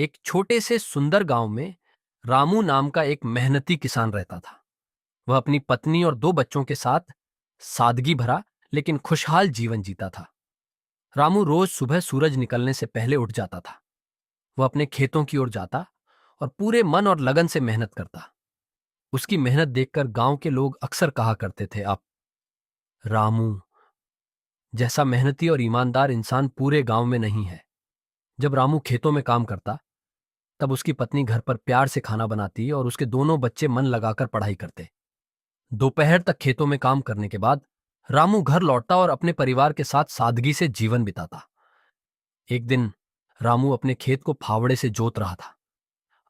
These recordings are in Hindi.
एक छोटे से सुंदर गांव में रामू नाम का एक मेहनती किसान रहता था। वह अपनी पत्नी और दो बच्चों के साथ सादगी भरा लेकिन खुशहाल जीवन जीता था। रामू रोज सुबह सूरज निकलने से पहले उठ जाता था। वह अपने खेतों की ओर जाता और पूरे मन और लगन से मेहनत करता। उसकी मेहनत देखकर गांव के लोग अक्सर कहा करते थे, आप रामू जैसा मेहनती और ईमानदार इंसान पूरे गांव में नहीं है। जब रामू खेतों में काम करता तब उसकी पत्नी घर पर प्यार से खाना बनाती और उसके दोनों बच्चे मन लगाकर पढ़ाई करते। दोपहर तक खेतों में काम करने के बाद रामू घर लौटता और अपने परिवार के साथ सादगी से जीवन बिताता। एक दिन रामू अपने खेत को फावड़े से जोत रहा था।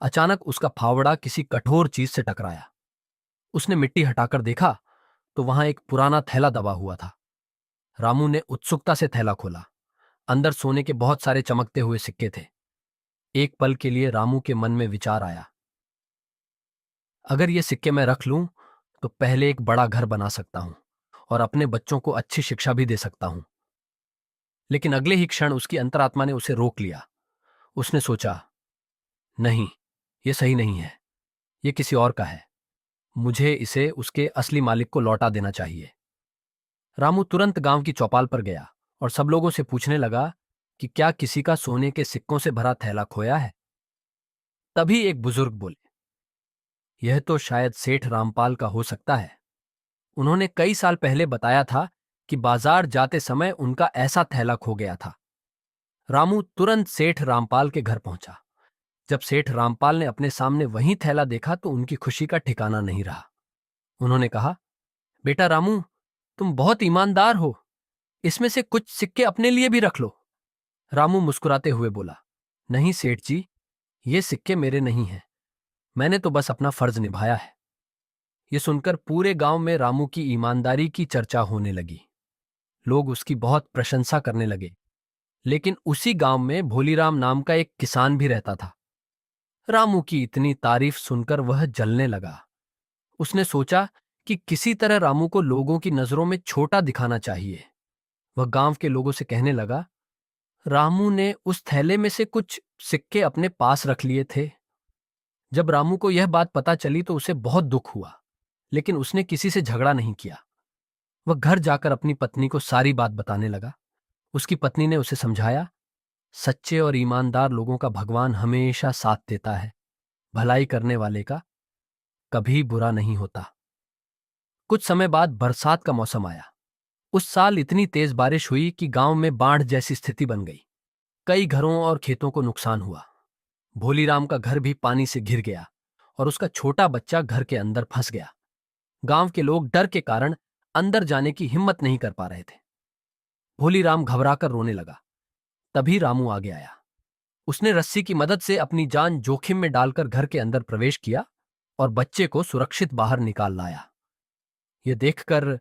अचानक उसका फावड़ा किसी कठोर चीज से टकराया। उसने मिट्टी हटाकर देखा तो वहां एक पुराना थैला दबा हुआ था। रामू ने उत्सुकता से थैला खोला। अंदर सोने के बहुत सारे चमकते हुए सिक्के थे। एक पल के लिए रामू के मन में विचार आया, अगर ये सिक्के मैं रख लूं तो पहले एक बड़ा घर बना सकता हूं और अपने बच्चों को अच्छी शिक्षा भी दे सकता हूं। लेकिन अगले ही क्षण उसकी अंतरात्मा ने उसे रोक लिया। उसने सोचा, नहीं, ये सही नहीं है। ये किसी और का है। मुझे इसे उसके असली मालिक को लौटा देना चाहिए। रामू तुरंत गांव की चौपाल पर गया और सब लोगों से पूछने लगा कि क्या किसी का सोने के सिक्कों से भरा थैला खोया है। तभी एक बुजुर्ग बोले, यह तो शायद सेठ रामपाल का हो सकता है। उन्होंने कई साल पहले बताया था कि बाजार जाते समय उनका ऐसा थैला खो गया था। रामू तुरंत सेठ रामपाल के घर पहुंचा। जब सेठ रामपाल ने अपने सामने वही थैला देखा तो उनकी खुशी का ठिकाना नहीं रहा। उन्होंने कहा, बेटा रामू, तुम बहुत ईमानदार हो। इसमें से कुछ सिक्के अपने लिए भी रख लो। रामू मुस्कुराते हुए बोला, नहीं सेठ जी, ये सिक्के मेरे नहीं हैं। मैंने तो बस अपना फर्ज निभाया है। ये सुनकर पूरे गांव में रामू की ईमानदारी की चर्चा होने लगी। लोग उसकी बहुत प्रशंसा करने लगे। लेकिन उसी गांव में भोलीराम नाम का एक किसान भी रहता था। रामू की इतनी तारीफ सुनकर वह जलने लगा। उसने सोचा कि किसी तरह रामू को लोगों की नजरों में छोटा दिखाना चाहिए। वह गांव के लोगों से कहने लगा, रामू ने उस थैले में से कुछ सिक्के अपने पास रख लिए थे। जब रामू को यह बात पता चली तो उसे बहुत दुख हुआ, लेकिन उसने किसी से झगड़ा नहीं किया। वह घर जाकर अपनी पत्नी को सारी बात बताने लगा। उसकी पत्नी ने उसे समझाया, सच्चे और ईमानदार लोगों का भगवान हमेशा साथ देता है। भलाई करने वाले का कभी बुरा नहीं होता। कुछ समय बाद बरसात का मौसम आया। उस साल इतनी तेज बारिश हुई कि गांव में बाढ़ जैसी स्थिति बन गई। कई घरों और खेतों को नुकसान हुआ। भोलीराम का घर भी पानी से घिर गया और उसका छोटा बच्चा घर के अंदर फंस गया। गांव के लोग डर के कारण अंदर जाने की हिम्मत नहीं कर पा रहे थे। भोलीराम घबराकर रोने लगा। तभी रामू आगे आया। उसने रस्सी की मदद से अपनी जान जोखिम में डालकर घर के अंदर प्रवेश किया और बच्चे को सुरक्षित बाहर निकाल लाया। यह देखकर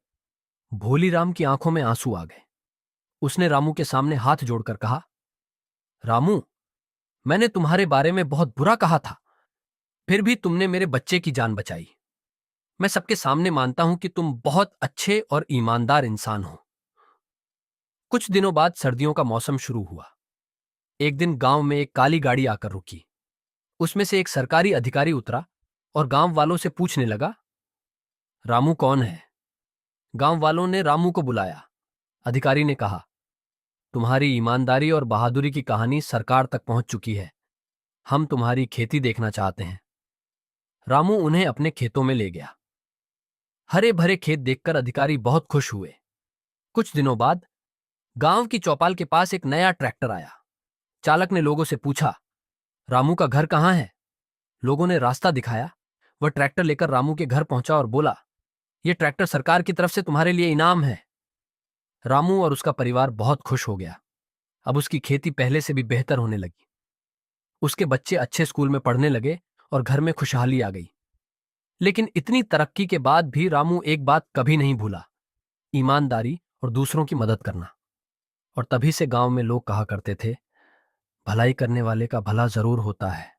भोलीराम की आंखों में आंसू आ गए। उसने रामू के सामने हाथ जोड़कर कहा, रामू, मैंने तुम्हारे बारे में बहुत बुरा कहा था, फिर भी तुमने मेरे बच्चे की जान बचाई। मैं सबके सामने मानता हूं कि तुम बहुत अच्छे और ईमानदार इंसान हो। कुछ दिनों बाद सर्दियों का मौसम शुरू हुआ। एक दिन गांव में एक काली गाड़ी आकर रुकी। उसमें से एक सरकारी अधिकारी उतरा और गांव वालों से पूछने लगा, रामू कौन है? गांव वालों ने रामू को बुलाया। अधिकारी ने कहा, तुम्हारी ईमानदारी और बहादुरी की कहानी सरकार तक पहुंच चुकी है। हम तुम्हारी खेती देखना चाहते हैं। रामू उन्हें अपने खेतों में ले गया। हरे भरे खेत देखकर अधिकारी बहुत खुश हुए। कुछ दिनों बाद गांव की चौपाल के पास एक नया ट्रैक्टर आया। चालक ने लोगों से पूछा, रामू का घर कहाँ है? लोगों ने रास्ता दिखाया। वह ट्रैक्टर लेकर रामू के घर पहुंचा और बोला, यह ट्रैक्टर सरकार की तरफ से तुम्हारे लिए इनाम है। रामू और उसका परिवार बहुत खुश हो गया। अब उसकी खेती पहले से भी बेहतर होने लगी। उसके बच्चे अच्छे स्कूल में पढ़ने लगे और घर में खुशहाली आ गई। लेकिन इतनी तरक्की के बाद भी रामू एक बात कभी नहीं भूला, ईमानदारी और दूसरों की मदद करना। और तभी से गांव में लोग कहा करते थे, भलाई करने वाले का भला जरूर होता है।